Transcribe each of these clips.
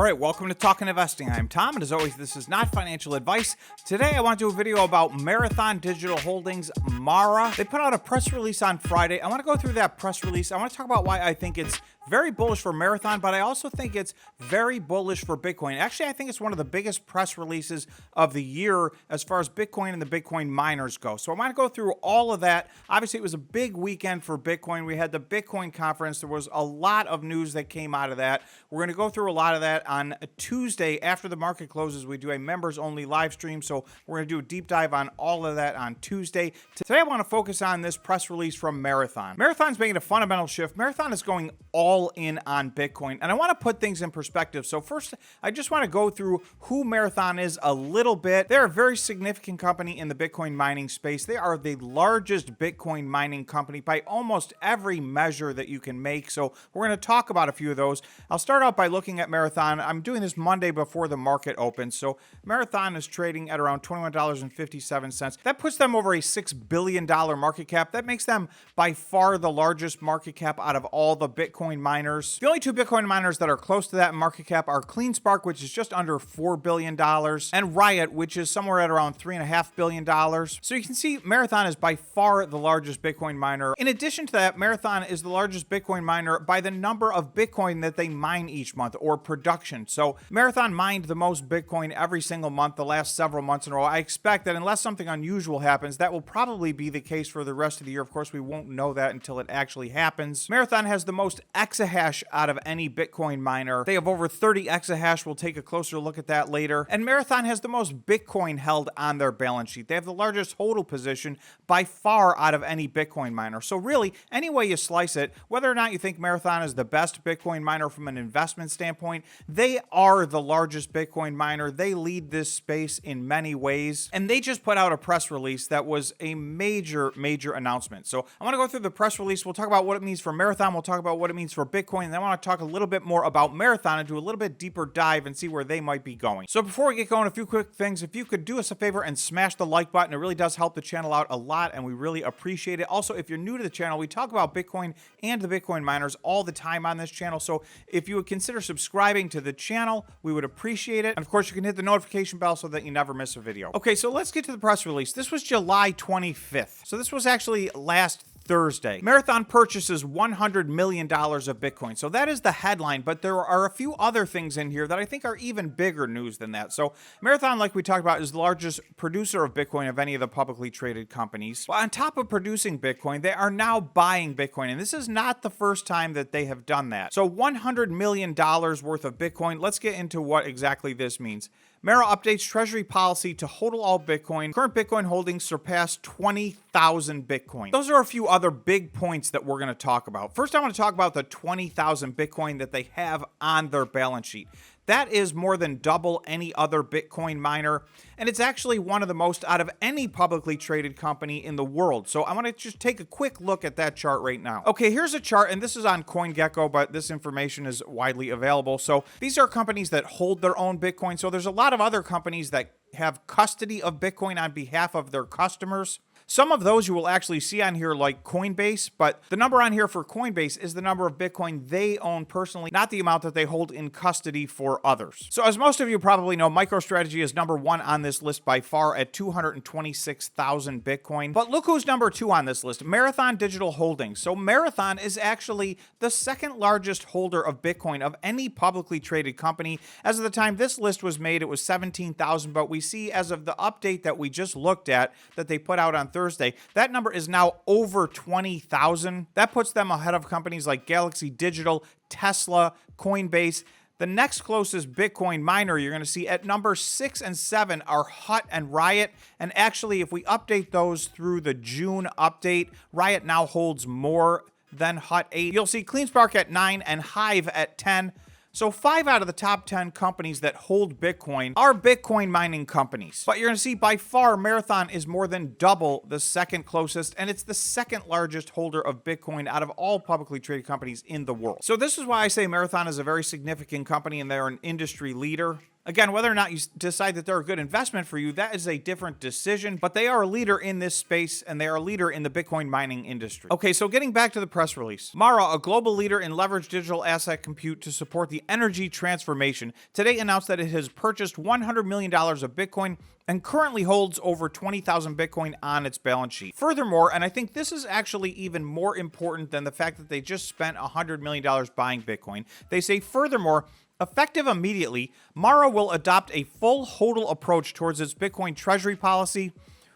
right, welcome to Talkin Investing. I'm Tom, and as always, this is not financial advice. Today, I want to do a video about Marathon Digital Holdings, MARA. They put out a press release on Friday. I want to go through that press release. I want to talk about why I think it's very bullish for Marathon, but I also think it's very bullish for Bitcoin. Actually, I think it's one of the biggest press releases of the year as far as Bitcoin and the Bitcoin miners go. So I want to go through all of that. Obviously, it was a big weekend for Bitcoin. We had the Bitcoin conference. There was a lot of news that came out of that. We're going to go through a lot of that on Tuesday after the market closes. We do a members-only live stream, so we're going to do a deep dive on all of that on Tuesday. Today, I want to focus on this press release from Marathon. Marathon's making a fundamental shift. Marathon is going all in on Bitcoin, and I want to put things in perspective. So first, I just want to go through who Marathon is a little bit. They're a very significant company in the Bitcoin mining space. They are the largest Bitcoin mining company by almost every measure that you can make. So we're going to talk about a few of those. I'll start out by looking at Marathon. I'm doing this Monday before the market opens. So Marathon is trading at around $21.57. That puts them over a $6 billion market cap. That makes them by far the largest market cap out of all the Bitcoin miners. The only two Bitcoin miners that are close to that market cap are CleanSpark, which is just under $4 billion, and Riot, which is somewhere at around $3.5 billion. So you can see Marathon is by far the largest Bitcoin miner. In addition to that, Marathon is the largest Bitcoin miner by the number of Bitcoin that they mine each month, or production. So Marathon mined the most Bitcoin every single month the last several months in a row. I expect that unless something unusual happens, that will probably be the case for the rest of the year. Of course, we won't know that until it actually happens. Marathon has the most exahash out of any Bitcoin miner. They have over 30 exahash. We'll take a closer look at that later. And Marathon has the most Bitcoin held on their balance sheet. They have the largest hodl position by far out of any Bitcoin miner. So really, any way you slice it, whether or not you think Marathon is the best Bitcoin miner from an investment standpoint, they are the largest Bitcoin miner. They lead this space in many ways. And they just put out a press release that was a major announcement. So I want to go through the press release. We'll talk about what it means for Marathon. We'll talk about what it means for Bitcoin. And then I want to talk a little bit more about Marathon and do a little bit deeper dive and see where they might be going. So before we get going, a few quick things. If you could do us a favor and smash the like button, it really does help the channel out a lot, and we really appreciate it. Also, if you're new to the channel, we talk about Bitcoin and the Bitcoin miners all the time on this channel. So if you would consider subscribing to the channel, we would appreciate it. And of course, you can hit the notification bell so that you never miss a video. Okay, so let's get to the press release. This was July 25th. So this was actually last Thursday. Marathon purchases $100 million of Bitcoin. So that is the headline, but there are a few other things in here that I think are even bigger news than that. So Marathon, like we talked about, is the largest producer of Bitcoin of any of the publicly traded companies. Well, on top of producing Bitcoin, they are now buying Bitcoin, and this is not the first time that they have done that. So $100 million worth of Bitcoin. Let's get into what exactly this means. MARA updates Treasury policy to hodl all Bitcoin. Current Bitcoin holdings surpass 20,000 Bitcoin. Those are a few other big points that we're going to talk about. First, I want to talk about the 20,000 Bitcoin that they have on their balance sheet. That is more than double any other Bitcoin miner, and it's actually one of the most out of any publicly traded company in the world. So I want to just take a quick look at that chart right now. Okay, here's a chart, and this is on CoinGecko, but this information is widely available. So these are companies that hold their own Bitcoin. So there's a lot of other companies that have custody of Bitcoin on behalf of their customers. Some of those you will actually see on here, like Coinbase, but the number on here for Coinbase is the number of Bitcoin they own personally, not the amount that they hold in custody for others. So as most of you probably know, MicroStrategy is number one on this list by far at 226,000 Bitcoin. But look who's number two on this list, Marathon Digital Holdings. So Marathon is actually the second largest holder of Bitcoin of any publicly traded company. As of the time this list was made, it was 17,000, but we see as of the update that we just looked at that they put out on Thursday, that number is now over 20,000. That puts them ahead of companies like Galaxy Digital, Tesla, Coinbase. The next closest Bitcoin miner you're going to see at number 6 and 7 are Hut and Riot. And actually, if we update those through the June update, Riot now holds more than Hut 8. You'll see CleanSpark at 9 and Hive at 10. So 5 out of the top 10 companies that hold Bitcoin are Bitcoin mining companies. But you're going to see by far Marathon is more than double the second closest, and it's the second largest holder of Bitcoin out of all publicly traded companies in the world. So this is why I say Marathon is a very significant company and they're an industry leader. Again, whether or not you decide that they're a good investment for you, that is a different decision, but they are a leader in this space and they are a leader in the Bitcoin mining industry. Okay, so getting back to the press release. Mara, a global leader in leveraged digital asset compute to support the energy transformation, today announced that it has purchased $100 million of Bitcoin and currently holds over 20,000 Bitcoin on its balance sheet. Furthermore, and I think this is actually even more important than the fact that they just spent $100 million buying Bitcoin, they say, furthermore, effective immediately, Mara will adopt a full HODL approach towards its Bitcoin treasury policy,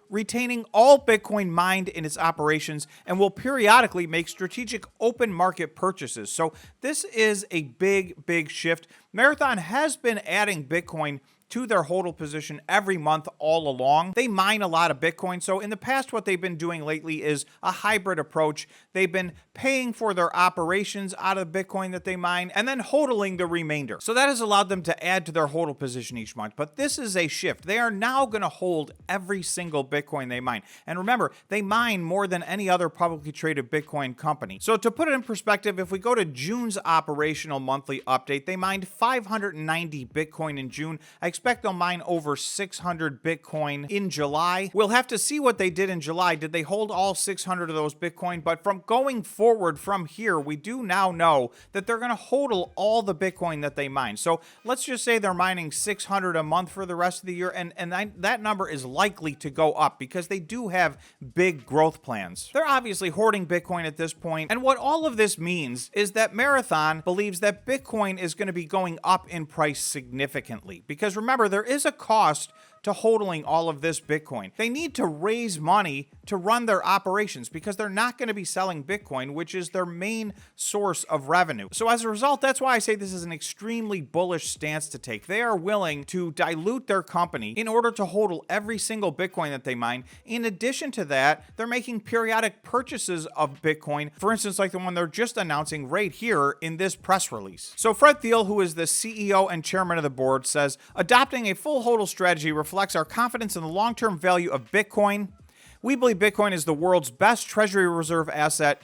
retaining all Bitcoin mined in its operations, and will periodically make strategic open market purchases. So this is a big shift. Marathon has been adding Bitcoin to their HODL position every month all along. They mine a lot of Bitcoin. So in the past, what they've been doing lately is a hybrid approach. They've been paying for their operations out of Bitcoin that they mine and then HODLing the remainder. So that has allowed them to add to their HODL position each month. But this is a shift. They are now going to hold every single Bitcoin they mine. And remember, they mine more than any other publicly traded Bitcoin company. So to put it in perspective, if we go to June's operational monthly update, they mined 590 Bitcoin in June. I expect they'll mine over 600 Bitcoin in July. We'll have to see what they did in July. Did they hold all 600 of those Bitcoin? But from going forward from here, we do now know that they're going to HODL all the Bitcoin that they mine. So let's just say they're mining 600 a month for the rest of the year, and that number is likely to go up because they do have big growth plans. They're obviously hoarding Bitcoin at this point, and what all of this means is that Marathon believes that Bitcoin is going to be going up in price significantly. Because remember, there is a cost to HODLing all of this Bitcoin. They need to raise money to run their operations because they're not going to be selling Bitcoin, which is their main source of revenue. So as a result, that's why I say this is an extremely bullish stance to take. They are willing to dilute their company in order to HODL every single Bitcoin that they mine. In addition to that, they're making periodic purchases of Bitcoin, for instance, like the one they're just announcing right here in this press release. So Fred Thiel, who is the CEO and chairman of the board, says, adopting a full HODL strategy reflects our confidence in the long-term value of Bitcoin. We believe Bitcoin is the world's best treasury reserve asset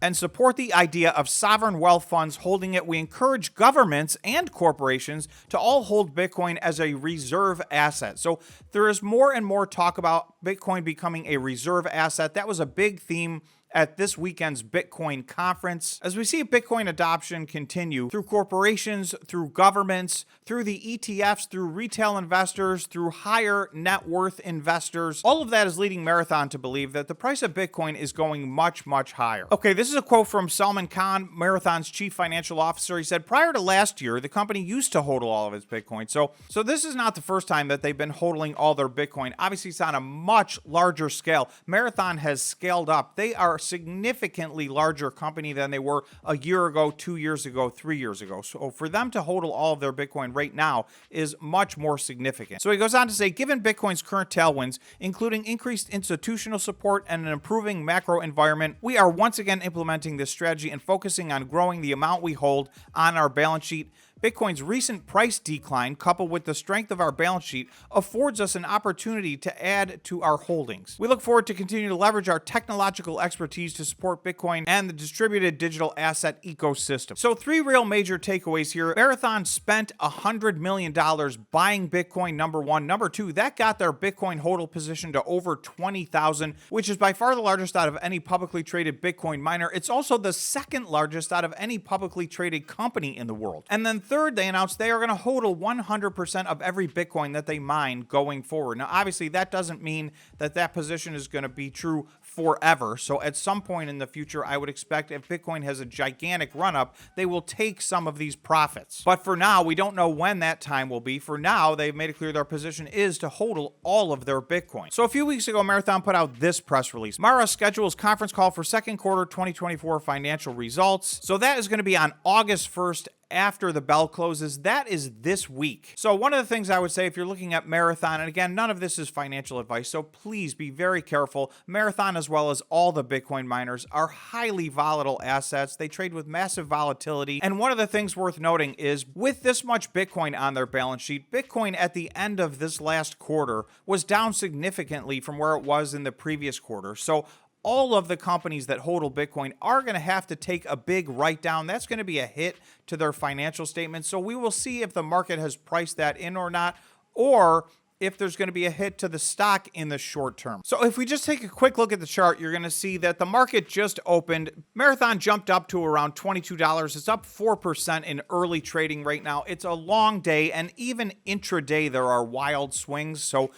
and support the idea of sovereign wealth funds holding it. We encourage governments and corporations to all hold Bitcoin as a reserve asset. So there is more and more talk about Bitcoin becoming a reserve asset. That was a big theme at this weekend's Bitcoin conference. As we see Bitcoin adoption continue through corporations, through governments, through the ETFs, through retail investors, through higher net worth investors, all of that is leading Marathon to believe that the price of Bitcoin is going much higher. Okay, this is a quote from Salman Khan, Marathon's chief financial officer. He said, prior to last year, the company used to HODL all of its Bitcoin. So this is not the first time that they've been HODLing all their Bitcoin. Obviously, it's on a much larger scale. Marathon has scaled up. They are a significantly larger company than they were a year ago, 2 years ago, 3 years ago. So for them to HODL all of their Bitcoin right now is much more significant. So he goes on to say, given Bitcoin's current tailwinds, including increased institutional support and an improving macro environment, we are once again implementing this strategy and focusing on growing the amount we hold on our balance sheet. Bitcoin's recent price decline, coupled with the strength of our balance sheet, affords us an opportunity to add to our holdings. We look forward to continuing to leverage our technological expertise to support Bitcoin and the distributed digital asset ecosystem. So 3 real major takeaways here. Marathon spent $100 million buying Bitcoin, number 1. Number 2, that got their Bitcoin HODL position to over 20,000, which is by far the largest out of any publicly traded Bitcoin miner. It's also the second largest out of any publicly traded company in the world. And then third, they announced they are going to HODL 100% of every Bitcoin that they mine going forward. Now, obviously, that doesn't mean that that position is going to be true forever. So at some point in the future, I would expect if Bitcoin has a gigantic run-up, they will take some of these profits. But for now, we don't know when that time will be. For now, they've made it clear their position is to HODL all of their Bitcoin. So a few weeks ago, Marathon put out this press release. Mara schedules conference call for second quarter 2024 financial results. So that is going to be on August 1st after the bell closes. That is this week. So one of the things I would say if you're looking at Marathon, and again, none of this is financial advice, so please be very careful. Marathon, as well as all the Bitcoin miners, are highly volatile assets. They trade with massive volatility. And one of the things worth noting is with this much Bitcoin on their balance sheet, Bitcoin at the end of this last quarter was down significantly from where it was in the previous quarter. So all of the companies that hodl Bitcoin are going to have to take a big write down. That's going to be a hit to their financial statements. So we will see if the market has priced that in or not, or if there's going to be a hit to the stock in the short term. So if we just take a quick look at the chart, you're going to see that the market just opened. Marathon jumped up to around $22. It's up 4% in early trading right now. It's a long day, and even intraday there are wild swings. So,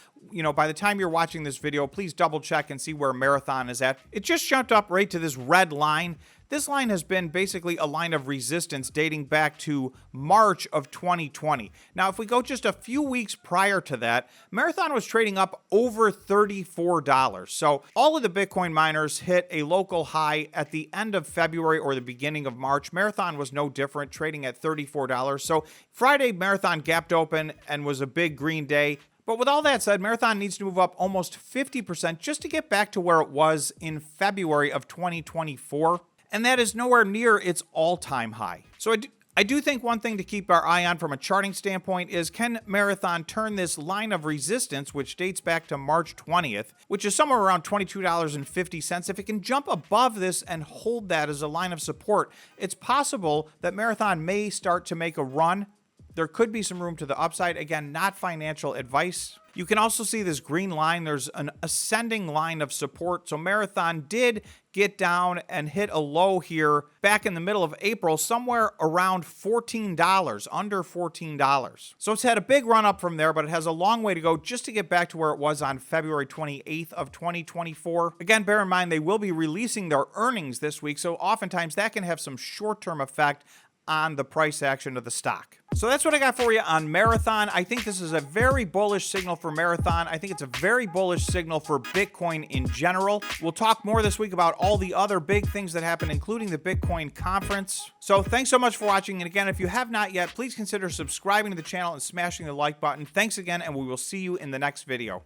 by the time you're watching this video, please double check and see where Marathon is at. It just jumped up right to this red line. This line has been basically a line of resistance dating back to March of 2020. Now, if we go just a few weeks prior to that, Marathon was trading up over $34. So all of the Bitcoin miners hit a local high at the end of February or the beginning of March. Marathon was no different, trading at $34. So Friday, Marathon gapped open and was a big green day. But with all that said, Marathon needs to move up almost 50% just to get back to where it was in February of 2024. And that is nowhere near its all-time high. So I do think one thing to keep our eye on from a charting standpoint is, can Marathon turn this line of resistance, which dates back to March 20th, which is somewhere around $22.50, if it can jump above this and hold that as a line of support, it's possible that Marathon may start to make a run. There could be some room to the upside. Again, not financial advice. You can also see this green line. There's an ascending line of support. So Marathon did get down and hit a low here back in the middle of April, somewhere around $14, under $14. So it's had a big run up from there, but it has a long way to go just to get back to where it was on February 28th of 2024. Again, bear in mind, they will be releasing their earnings this week. So oftentimes that can have some short-term effect on the price action of the stock. So that's what I got for you on Marathon. I think this is a very bullish signal for Marathon. I think it's a very bullish signal for Bitcoin in general. We'll talk more this week about all the other big things that happen, including the Bitcoin conference. So thanks so much for watching. And again, if you have not yet, please consider subscribing to the channel and smashing the like button. Thanks again, and we will see you in the next video.